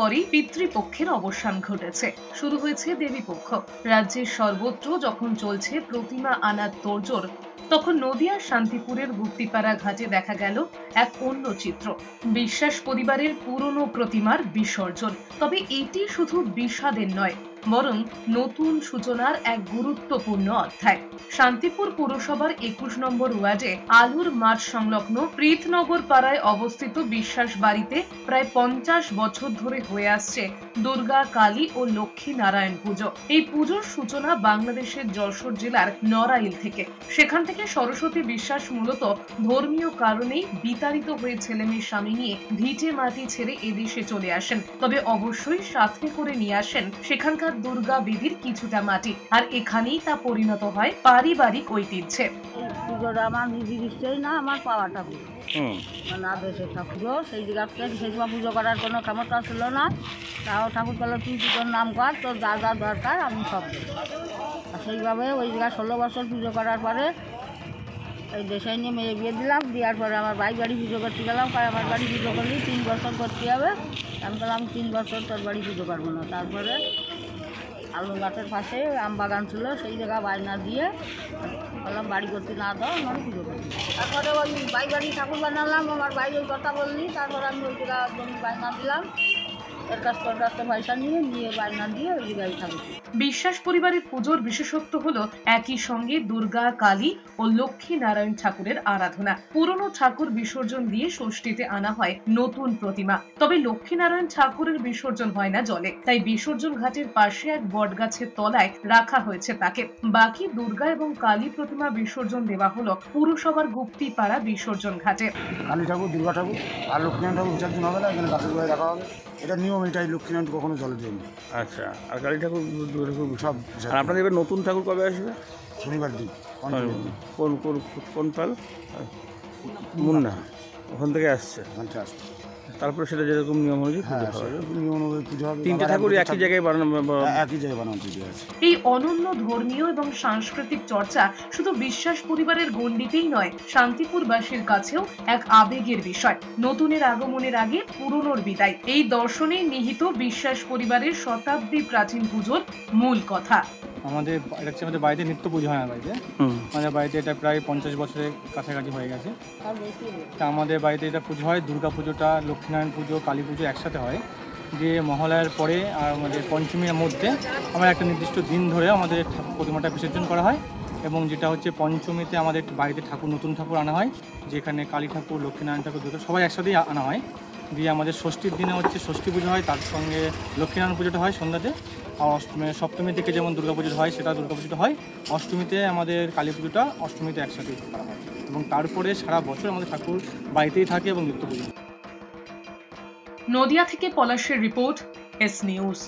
পরই পিতৃপক্ষের অবসান ঘটেছে, শুরু হয়েছে দেবীপক্ষ। রাজ্যের সর্বত্র যখন চলছে প্রতিমা আনার তোড়জোড়, তখন নদিয়ার শান্তিপুরের গুপ্তিপাড়া ঘাটে দেখা গেল এক অন্য চিত্র। বিশ্বাস পরিবারের পুরনো প্রতিমার বিসর্জন। তবে এটি শুধু বিষাদের নয়, বরং নতুন সূচনার এক গুরুত্বপূর্ণ অধ্যায়। শান্তিপুর পৌরসভার ২১ নম্বর ওয়ার্ডে আলুর মাঠ সংলগ্ন প্রীতনগর পাড়ায় অবস্থিত বিশ্বাস বাড়িতে প্রায় ৫০ বছর ধরে হয়ে আসছে দুর্গা, কালী ও লক্ষ্মী নারায়ণ পুজো। এই পুজোর সূচনা বাংলাদেশের যশোর জেলার নড়াইল থেকে। সেখান থেকে সরস্বতী বিশ্বাস মূলত ধর্মীয় কারণেই বিতাড়িত হয়ে ছেলেমেয়ে স্বামী নিয়ে ভিটে মাটি ছেড়ে এদেশে চলে আসেন। তবে অবশ্যই সাথে করে নিয়ে আসেন সেখানকার দুর্গা বেদির কিছুটা মাটি, আর এখানেই তা পরিণত হয় পারিবারিক ঐতিহ্যে। পুজোটা আমার নিজের ইচ্ছেই না, আমার পাওয়া ঠাকুর, মানে আদেশের ঠাকুরও সেই জায়গাতে সেই সময় পুজো করার কোনো ক্ষমতা ছিল না। তাও ঠাকুর বলে তুই পুজোর নাম কর, তোর যা যা দরকার আমি সব দেবো। আর সেইভাবে ওই জায়গায় ১৬ বছর পুজো করার পরে এই দেশে নিয়ে মেয়ে বিয়ে দিলাম। দেওয়ার পরে আমার বাড়ি পুজো করতে গেলাম, আমার বাড়ি পুজো করলে ৩ বছর করতে হবে। আমি বললাম ৩ বছর তোর বাড়ি পুজো করবো না। তারপরে আলু গাছের পাশে আম বাগান ছিল, সেই জায়গা বায়না দিয়ে বললাম বাড়ি করতে না দাও, আমি পুজো করি। তারপরে ওই বাড়ি ঠাকুর বানালাম, আমার বাইরে ওই কথা বললি। তারপরে আমি ওই জায়গা জমি বায়না দিলাম, এর কাছ থেকে পয়সা নিয়ে বায়না দিয়ে ওই জায়গায় ঠাকুর। বিশ্বাস পরিবারের পুজোর বিশেষত্ব হলো একই সঙ্গে দুর্গা, কালী ও লক্ষ্মী নারায়ণ ঠাকুরের আরাধনা। পুরনো ঠাকুর বিসর্জন দিয়ে ষষ্ঠীতে আনা হয় নতুন প্রতিমা। তবে লক্ষ্মী নারায়ণ ঠাকুরের বিসর্জন হয় না জলে, তাই বিসর্জন ঘাটের পাশে এক বটগাছের তলায় রাখা হয়েছে তাকে। বাকি দুর্গা এবং কালী প্রতিমা বিসর্জন দেওয়া হলো পুরসভার গুপ্তিপাড়া বিসর্জন ঘাটে। কালী ঠাকুর, দুর্গা ঠাকুর আর লক্ষ্মীনারায়ণ ঠাকুর বিসর্জন হবে না, এখানে গাছের গোড়ায় রাখা হবে। এটা নিয়ম, এটাই। লক্ষ্মীনারায়ণ কখনো জলে দেয়নি। আচ্ছা, আর কালী ঠাকুর, দুর্গা ঠাকুর সব। আর আপনাদের এবার নতুন ঠাকুর কবে আসবে? শনিবার দিন। কোন পাল? মুন্না, ওখান থেকে আসছে। তারপরে সেটা যেরকম নিয়ম অনুযায়ী পুজো হবে। ৩টে ঠাকুর একই জায়গায় বানানো পুজো আছে। এই অনন্য ধর্মীয় এবং সাংস্কৃতিক চর্চা শুধু বিশ্বাস পরিবারের গণ্ডিতেই নয়, শান্তিপুরবাসীর কাছেও এক আবেগের বিষয়। নতুনের আগমনের আগে পুরনোর বিদায়, এই দর্শনে নিহিত বিশ্বাস পরিবারের শতাব্দী প্রাচীন পুজোর মূল কথা। আমাদের বাড়িতে নিত্য পুজো হয়। আমাদের বাড়িতে এটা প্রায় ৫০ বছরের কাছাকাছি হয়ে গেছে। তা আমাদের বাড়িতে এটা পুজো হয়। দুর্গা পুজোটা, লক্ষ্মীনারায়ণ পুজো, কালী পুজো একসাথে হয়। দিয়ে মহালয়ার পরে আর আমাদের পঞ্চমীর মধ্যে আমরা একটা নির্দিষ্ট দিন ধরে আমাদের প্রতিমাটা বিসর্জন করা হয়। এবং যেটা হচ্ছে পঞ্চমীতে আমাদের বাড়িতে নতুন ঠাকুর আনা হয়, যেখানে কালী ঠাকুর, লক্ষ্মীনারায়ণ ঠাকুর, দুর্গা সবাই একসাথেই আনা হয়। দিয়ে আমাদের ষষ্ঠীর দিনে হচ্ছে ষষ্ঠী পুজো হয়, তার সঙ্গে লক্ষ্মীনারায়ণ পুজোটা হয় সন্ধ্যাতে। আর সপ্তমী থেকে যেমন দুর্গা পুজো হয়, সেটা দুর্গা পুজোটা হয়। অষ্টমীতে আমাদের কালী পুজোটা অষ্টমীতে একসাথে করা হয়। এবং তারপরে সারা বছর আমাদের ঠাকুর বাড়িতেই থাকে এবং নিত্য পুজো। নদিয়া থেকে পলাশের রিপোর্ট, এস নিউজ।